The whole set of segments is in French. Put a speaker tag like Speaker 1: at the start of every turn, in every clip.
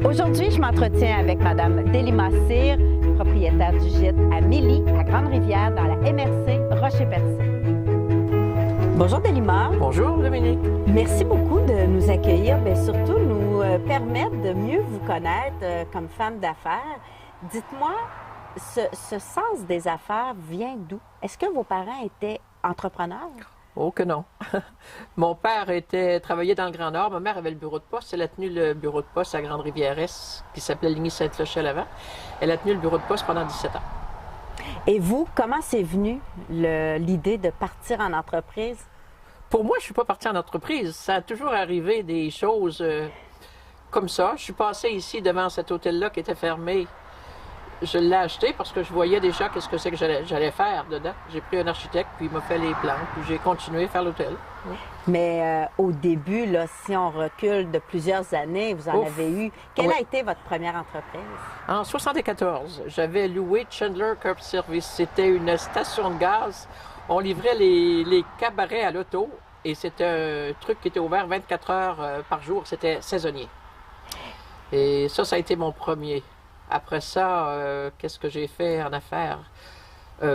Speaker 1: Aujourd'hui, je m'entretiens avec Mme Delima Cyr, propriétaire du gîte à Mélie, à Grande-Rivière, dans la MRC Rocher-Percé. Bonjour Delima.
Speaker 2: Bonjour Dominique.
Speaker 1: Merci beaucoup de nous accueillir, mais surtout nous permettre de mieux vous connaître comme femme d'affaires. Dites-moi, ce sens des affaires vient d'où? Est-ce que vos parents étaient entrepreneurs?
Speaker 2: Oh que non. Mon père travaillait dans le Grand Nord. Ma mère avait le bureau de poste. Elle a tenu le bureau de poste à Grande-Rivière-Est, qui s'appelait Ligny-Saint-Clochel avant. Elle a tenu le bureau de poste pendant 17 ans.
Speaker 1: Et vous, comment c'est venu l'idée de partir en entreprise?
Speaker 2: Pour moi, je ne suis pas partie en entreprise. Ça a toujours arrivé des choses comme ça. Je suis passée ici devant cet hôtel-là qui était fermé. Je l'ai acheté parce que je voyais déjà qu'est-ce que c'est que j'allais faire dedans. J'ai pris un architecte, puis il m'a fait les plans, puis j'ai continué à faire l'hôtel.
Speaker 1: Mais au début, là, si on recule de plusieurs années, vous en avez eu. Quelle a été votre première entreprise?
Speaker 2: En 1974, j'avais loué Chandler Curb Service. C'était une station de gaz. On livrait les cabarets à l'auto et c'était un truc qui était ouvert 24 heures par jour. C'était saisonnier. Et ça a été mon premier. Après ça, qu'est-ce que j'ai fait en affaires?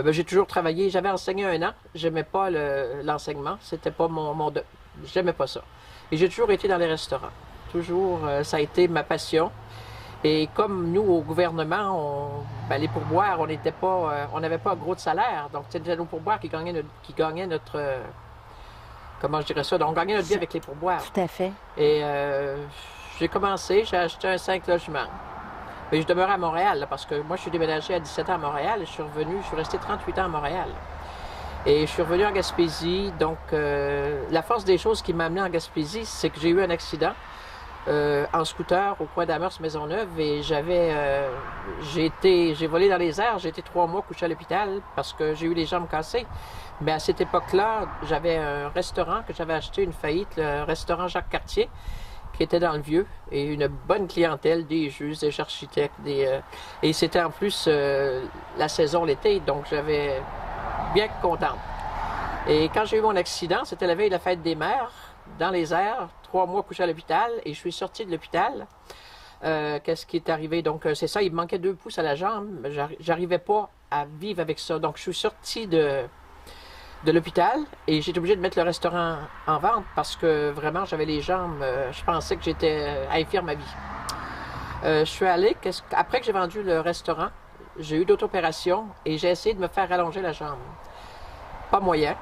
Speaker 2: J'ai toujours travaillé. J'avais enseigné 1 an. J'aimais pas l'enseignement. C'était pas j'aimais pas ça. Et j'ai toujours été dans les restaurants. Toujours, ça a été ma passion. Et comme nous, au gouvernement, les pourboires, on n'avait pas gros de salaire. Donc, c'était nos pourboires qui gagnaient notre comment je dirais ça? Donc, on gagnait notre vie avec les pourboires.
Speaker 1: Tout à fait.
Speaker 2: Et j'ai commencé, j'ai acheté un 5 logements. Mais je demeurais à Montréal, là, parce que moi, je suis déménagée à 17 ans à Montréal et je suis restée 38 ans à Montréal. Et je suis revenue en Gaspésie. Donc, la force des choses qui m'a amenée en Gaspésie, c'est que j'ai eu un accident en scooter au coin d'Amherst-Maisonneuve et j'ai volé dans les airs. J'ai été 3 mois couché à l'hôpital parce que j'ai eu les jambes cassées. Mais à cette époque-là, j'avais un restaurant que j'avais acheté, une faillite, le restaurant Jacques Cartier, qui était dans le Vieux, et une bonne clientèle, des juges, des architectes, et c'était en plus la saison l'été, donc j'avais bien contente. Et quand j'ai eu mon accident, c'était la veille de la fête des mères, dans les airs, 3 mois couché à l'hôpital, et je suis sortie de l'hôpital. Qu'est-ce qui est arrivé? Donc c'est ça, il me manquait 2 pouces à la jambe, j'arrivais pas à vivre avec ça, donc je suis sortie de l'hôpital et j'étais obligée de mettre le restaurant en vente parce que vraiment j'avais les jambes, je pensais que j'étais infirme à vie. Je suis allée, après que j'ai vendu le restaurant, j'ai eu d'autres opérations et j'ai essayé de me faire rallonger la jambe. Pas moyen.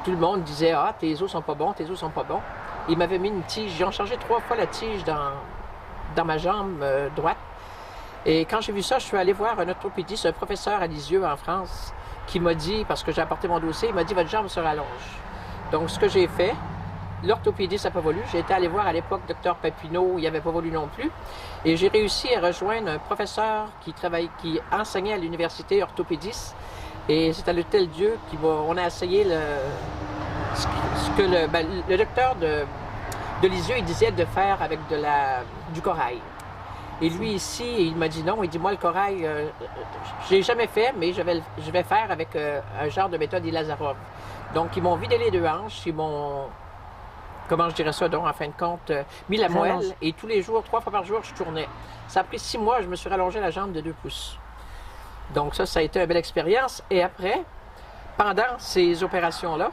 Speaker 2: Tout le monde disait « Ah, tes os sont pas bons, tes os sont pas bons ». Ils m'avaient mis une tige, ils ont changé 3 fois la tige dans ma jambe droite. Et quand j'ai vu ça, je suis allée voir un orthopédiste, un professeur à Lisieux en France, qui m'a dit, parce que j'ai apporté mon dossier, il m'a dit « Votre jambe se rallonge ». Donc, ce que j'ai fait, l'orthopédiste n'a pas voulu. J'ai été allé voir à l'époque Dr Papineau, il n'avait pas voulu non plus. Et j'ai réussi à rejoindre un professeur qui enseignait à l'université orthopédiste. Et c'est à l'Hôtel Dieu on a essayé ce que le docteur de Lisieux, il disait de faire avec du corail. Et lui ici, il m'a dit non, il dit moi le corail, je l'ai jamais fait, mais je vais faire avec un genre de méthode Ilazarov. Donc ils m'ont vidé les 2 hanches, ils m'ont, comment je dirais ça donc en fin de compte, mis la moelle et tous les jours, 3 fois par jour, je tournais. Ça a pris 6 mois, je me suis rallongé la jambe de 2 pouces. Donc ça a été une belle expérience. Et après, pendant ces opérations-là,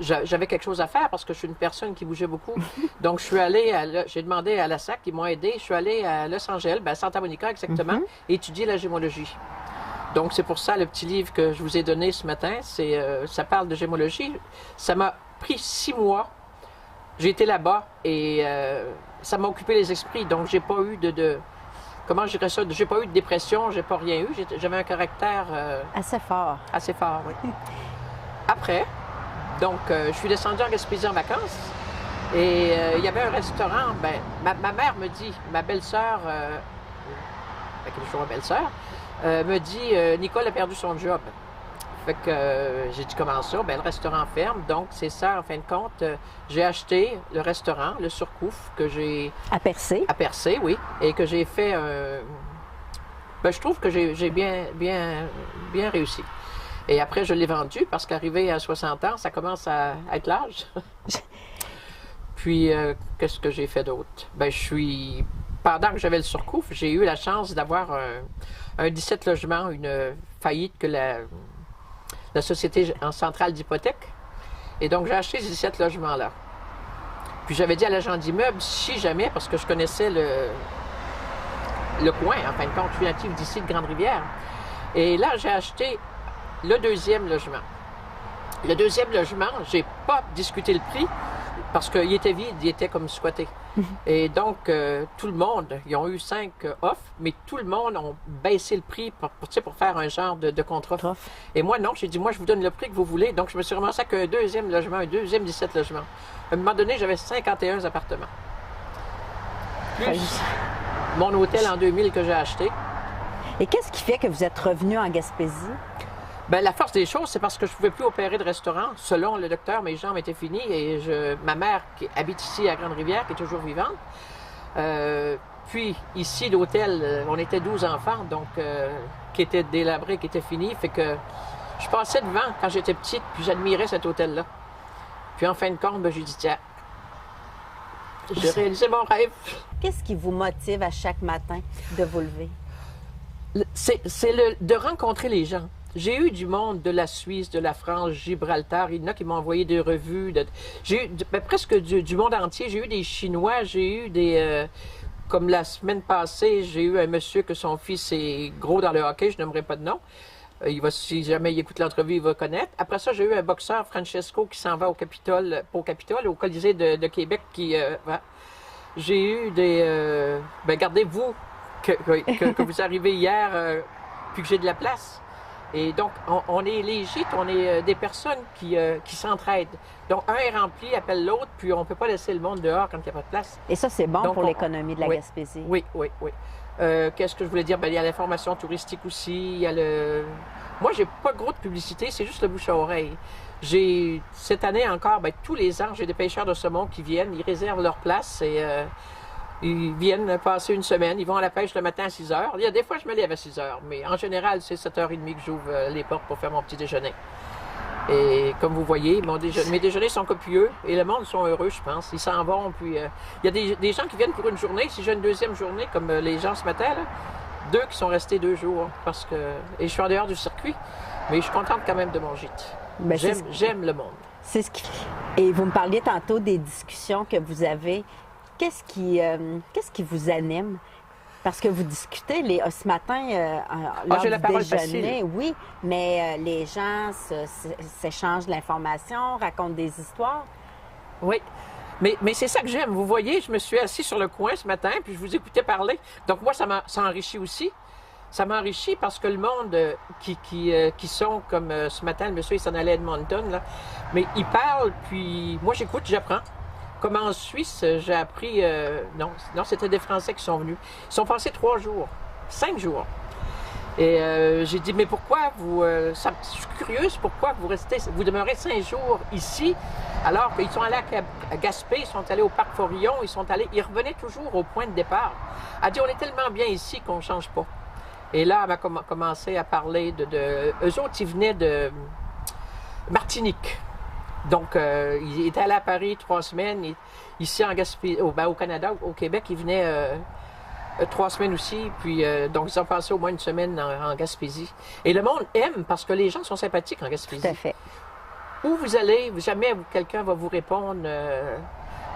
Speaker 2: j'avais quelque chose à faire parce que je suis une personne qui bougeait beaucoup. Donc, je suis allée j'ai demandé à la SAC, ils m'ont aidé. Je suis allée à Los Angeles, à Santa Monica exactement, étudier la gémologie. Donc, c'est pour ça le petit livre que je vous ai donné ce matin, ça parle de gémologie. Ça m'a pris 6 mois. J'ai été là-bas et ça m'a occupé les esprits. Donc, j'ai pas eu comment je dirais ça? J'ai pas eu de dépression, j'ai pas rien eu. J'avais un caractère
Speaker 1: assez fort.
Speaker 2: Assez fort, oui. Après, donc, je suis descendue en Gaspésie en vacances et il y avait un restaurant. Ma mère me dit, ma belle-sœur, qui est toujours ma belle-sœur, me dit Nicole a perdu son job. Fait que j'ai dit comment ça? Le restaurant ferme. Donc, c'est ça, en fin de compte. J'ai acheté le restaurant, le Surcouf, que j'ai.
Speaker 1: À Percé.
Speaker 2: À Percé, oui. Et que j'ai fait. Je trouve que j'ai bien réussi. Et après, je l'ai vendu parce qu'arrivé à 60 ans, ça commence à être l'âge. Puis, qu'est-ce que j'ai fait d'autre? Ben, pendant que j'avais le surcoût, j'ai eu la chance d'avoir un 17 logements, une faillite que la Société en centrale d'hypothèque. Et donc, j'ai acheté ces 17 logements-là. Puis, j'avais dit à l'agent d'immeuble, si jamais, parce que je connaissais le coin, en fin de compte, je suis native d'ici, de Grande-Rivière. Et là, j'ai acheté le deuxième logement. Le deuxième logement, j'ai pas discuté le prix parce qu'il était vide, il était comme squatté. Et donc, tout le monde, ils ont eu 5 offres, mais tout le monde a baissé le prix pour faire un genre de contre-offre. Et moi, non, j'ai dit, moi, je vous donne le prix que vous voulez. Donc, je me suis ramassé avec un deuxième logement, un deuxième 17 logements. À un moment donné, j'avais 51 appartements. Plus mon hôtel en 2000 que j'ai acheté.
Speaker 1: Et qu'est-ce qui fait que vous êtes revenu en Gaspésie?
Speaker 2: Bien, la force des choses, c'est parce que je ne pouvais plus opérer de restaurant. Selon le docteur, mes jambes étaient finies et ma mère, qui habite ici à Grande-Rivière, qui est toujours vivante, puis ici, l'hôtel, on était 12 enfants, donc qui étaient délabrés, qui étaient finis, fait que je passais devant quand j'étais petite, puis j'admirais cet hôtel-là. Puis en fin de compte, ben, j'ai dit, tiens, j'ai réalisé mon rêve.
Speaker 1: Qu'est-ce qui vous motive à chaque matin de vous lever?
Speaker 2: C'est de rencontrer les gens. J'ai eu du monde de la Suisse, de la France, Gibraltar. Il y en a qui m'ont envoyé des revues. J'ai eu presque du monde entier. J'ai eu des Chinois, j'ai eu des... comme la semaine passée, j'ai eu un monsieur que son fils est gros dans le hockey, je n'aimerais pas de nom. Si jamais il écoute l'entrevue, il va connaître. Après ça, j'ai eu un boxeur, Francesco, qui s'en va au Capitole, pas au Capitole, au Colisée de Québec. J'ai eu des... gardez-vous que vous arrivez hier, puis que j'ai de la place. Et donc, on est les gîtes, on est des personnes qui s'entraident. Donc, un est rempli, appelle l'autre, puis on ne peut pas laisser le monde dehors quand il n'y a pas de place.
Speaker 1: Et ça, c'est bon donc, pour l'économie de la Gaspésie.
Speaker 2: Oui. Qu'est-ce que je voulais dire? Ben, il y a l'information touristique aussi, il y a le... Moi, j'ai pas gros de publicité, c'est juste le bouche à oreille. Cette année encore, tous les ans, j'ai des pêcheurs de saumon qui viennent, ils réservent leur place et... ils viennent passer une semaine, ils vont à la pêche le matin à 6 heures. Il y a des fois, je me lève à 6 heures, mais en général, c'est 7h30 que j'ouvre les portes pour faire mon petit déjeuner. Et comme vous voyez, mes déjeuners sont copieux et le monde sont heureux, je pense. Ils s'en vont, puis il y a des gens qui viennent pour une journée. Si j'ai une deuxième journée, comme les gens ce matin, là, 2 qui sont restés 2 jours, et je suis en dehors du circuit, mais je suis contente quand même de mon gîte. J'aime le monde.
Speaker 1: C'est ce qui... Et vous me parliez tantôt des discussions que vous avez. Qu'est-ce qui vous anime? Parce que vous discutez ce matin lors du déjeuner, facile. Oui, mais les gens s'échangent de l'information, racontent des histoires.
Speaker 2: Oui, mais c'est ça que j'aime. Vous voyez, je me suis assis sur le coin ce matin, puis je vous écoutais parler. Donc moi, ça enrichit aussi. Ça m'enrichit parce que le monde qui sont, comme ce matin, le monsieur, il s'en allait à Edmonton, là, mais il parle, puis moi, j'écoute, j'apprends. Comme en Suisse, j'ai appris... non, c'était des Français qui sont venus. Ils sont passés 3 jours, 5 jours. Et j'ai dit, mais pourquoi je suis curieuse, pourquoi vous demeurez 5 jours ici, alors qu'ils sont allés à Gaspé, ils sont allés au Parc Forillon, ils revenaient toujours au point de départ. Elle dit, on est tellement bien ici qu'on ne change pas. Et là, elle m'a commencé à parler eux autres, ils venaient de Martinique. Donc, il était allé à Paris 3 semaines. Ici, en Gaspésie, au Canada, au Québec, il venait 3 semaines aussi. Puis, donc, ils ont passé au moins une semaine en Gaspésie. Et le monde aime parce que les gens sont sympathiques en Gaspésie.
Speaker 1: Tout à fait.
Speaker 2: Où vous allez, jamais quelqu'un va vous répondre.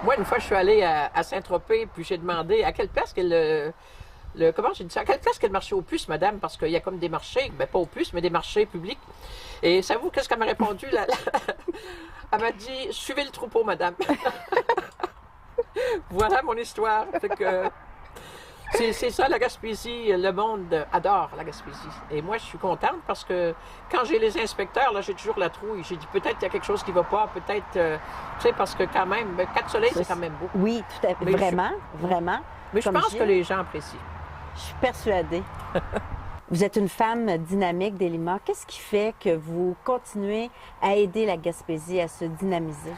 Speaker 2: Moi, une fois, je suis allée à Saint-Tropez, puis j'ai demandé à quelle place comment j'ai dit ça? À quelle place qu'est le marché aux puces, madame? Parce qu'il y a comme des marchés, pas aux puces, mais des marchés publics. Et savez-vous qu'est-ce qu'elle m'a répondu? Elle m'a dit, suivez le troupeau, madame. Voilà mon histoire. Fait que c'est ça, la Gaspésie. Le monde adore la Gaspésie. Et moi, je suis contente parce que quand j'ai les inspecteurs, là, j'ai toujours la trouille. J'ai dit, peut-être qu'il y a quelque chose qui ne va pas, peut-être, tu sais, parce que quand même, 4 soleils, c'est quand même beau.
Speaker 1: Oui, tout à fait. Vraiment.
Speaker 2: Mais je pense que les gens apprécient.
Speaker 1: Je suis persuadée. Vous êtes une femme dynamique, Delima. Qu'est-ce qui fait que vous continuez à aider la Gaspésie à se dynamiser?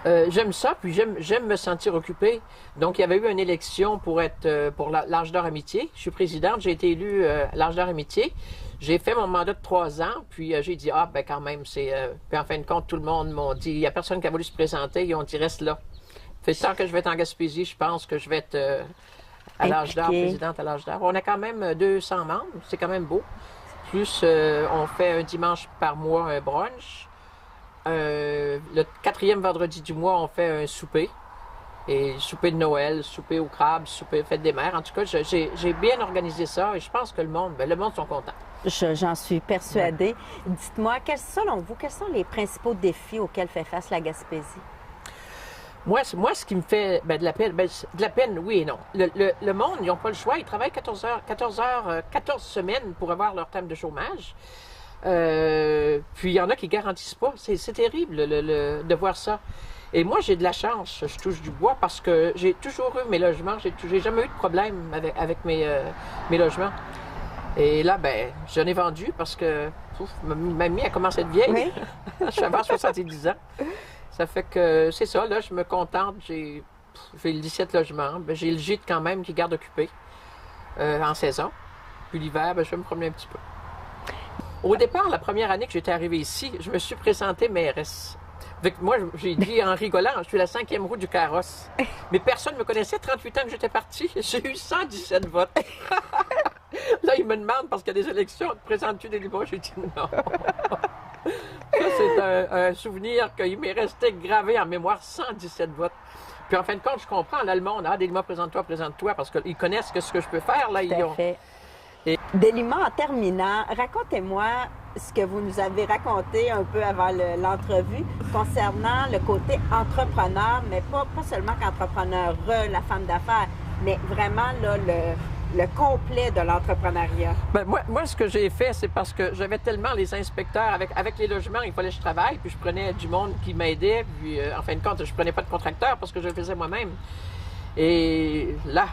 Speaker 2: J'aime ça, puis j'aime me sentir occupée. Donc, il y avait eu une élection pour l'Arche d'Or Amitié. Je suis présidente, j'ai été élue à l'Arche d'Or Amitié. J'ai fait mon mandat de 3 ans, puis j'ai dit, quand même, puis en fin de compte, tout le monde m'a dit, il n'y a personne qui a voulu se présenter, ils ont dit, reste là. Fait tant que je vais être en Gaspésie, je pense que je vais être à l'âge d'or, présidente à l'âge d'or. On a quand même 200 membres, c'est quand même beau. Plus, on fait un dimanche par mois un brunch. Le 4e vendredi du mois, on fait un souper. Et souper de Noël, souper au crabe, souper fête des mères. En tout cas, j'ai bien organisé ça et je pense que le monde sont contents.
Speaker 1: J'en suis persuadée. Ouais. Dites-moi, selon vous, quels sont les principaux défis auxquels fait face la Gaspésie?
Speaker 2: Moi, ce qui me fait de la peine, oui et non. Le monde, ils n'ont pas le choix. Ils travaillent 14 semaines pour avoir leur terme de chômage. Puis il y en a qui ne garantissent pas. C'est terrible de voir ça. Et moi, j'ai de la chance, je touche du bois, parce que j'ai toujours eu mes logements. J'ai jamais eu de problème avec mes logements. Et là, j'en ai vendu parce que ma mamie a commencé à être vieille. Oui. Je suis à 70 ans. Ça fait que c'est ça, là, je me contente. J'ai 17 logements. J'ai le gîte quand même qui garde occupé en saison. Puis l'hiver, je vais me promener un petit peu. Au départ, la première année que j'étais arrivée ici, je me suis présentée mairesse. Avec moi, j'ai dit en rigolant, je suis la 5e roue du carrosse. Mais personne ne me connaissait, 38 ans que j'étais partie. J'ai eu 117 votes. Là, ils me demandent, parce qu'il y a des élections, présentes-tu des livres? J'ai dit non. Ça, c'est un souvenir qu'il m'est resté gravé en mémoire, 117 votes. Puis en fin de compte, je comprends, là, le monde, Delima, présente-toi, parce qu'ils connaissent ce que je peux faire. Là,
Speaker 1: Tout à fait. Delima, en terminant, racontez-moi ce que vous nous avez raconté un peu avant l'entrevue concernant le côté entrepreneur, mais pas seulement qu'entrepreneur, la femme d'affaires, mais vraiment là, le complet de l'entrepreneuriat.
Speaker 2: Moi, ce que j'ai fait, c'est parce que j'avais tellement les inspecteurs, avec les logements, il fallait que je travaille, puis je prenais du monde qui m'aidait, puis en fin de compte, je prenais pas de contracteur parce que je le faisais moi-même. Et là,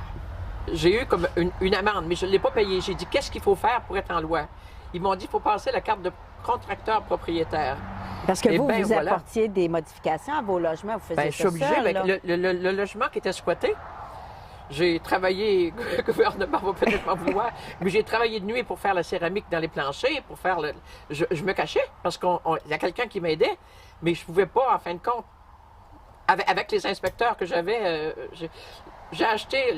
Speaker 2: j'ai eu comme une amende, mais je ne l'ai pas payée. J'ai dit, qu'est-ce qu'il faut faire pour être en loi? Ils m'ont dit, il faut passer la carte de contracteur propriétaire.
Speaker 1: Parce que vous apportiez des modifications à vos logements, vous faisiez
Speaker 2: je suis obligée, le logement qui était squatté, j'ai travaillé, le gouvernement va peut-être m'en vouloir, mais j'ai travaillé de nuit pour faire la céramique dans les planchers, pour faire je me cachais, parce qu'il y a quelqu'un qui m'aidait, mais je ne pouvais pas, en fin de compte, avec les inspecteurs que j'avais, j'ai acheté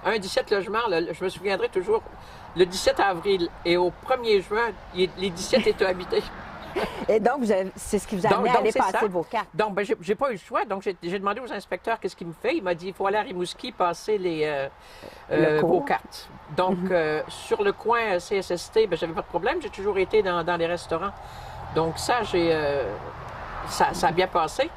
Speaker 2: un 17 logements, je me souviendrai toujours, le 17 avril, et au 1er juin, les 17 étaient habités.
Speaker 1: Et donc, c'est ce qui vous a amené à aller passer vos cartes.
Speaker 2: Donc, j'ai pas eu le choix. Donc, j'ai demandé aux inspecteurs qu'est-ce qu'il me fait. Il m'a dit, il faut aller à Rimouski passer vos cartes. Donc, sur le coin CSST, j'avais pas de problème. J'ai toujours été dans les restaurants. Donc, ça a bien passé.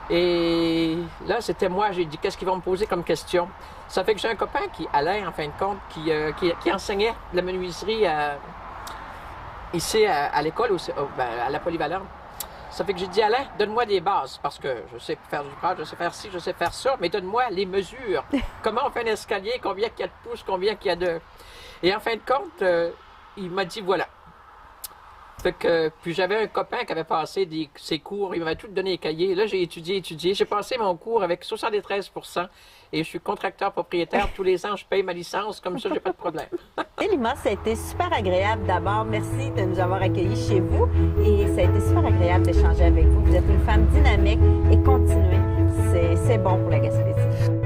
Speaker 2: Et là, c'était moi, j'ai dit, qu'est-ce qu'ils vont me poser comme question? Ça fait que j'ai un copain Alain, en fin de compte, qui enseignait la menuiserie ici à l'école, à la polyvalente. Ça fait que j'ai dit, Alain, donne-moi des bases, parce que je sais faire du bras, je sais faire ci, je sais faire ça, mais donne-moi les mesures. Comment on fait un escalier, combien il y a de pouces, combien il y a de... Et en fin de compte, il m'a dit, voilà. Fait que, puis j'avais un copain qui avait passé ses cours, il m'avait tout donné les cahiers. Là, j'ai étudié. J'ai passé mon cours avec 73 % et je suis contracteur propriétaire. Tous les ans, je paye ma licence, comme ça, j'ai pas de problème.
Speaker 1: Delima, ça a été super agréable. D'abord, merci de nous avoir accueillis chez vous et ça a été super agréable d'échanger avec vous. Vous êtes une femme dynamique et continuez. C'est bon pour la Gaspésie.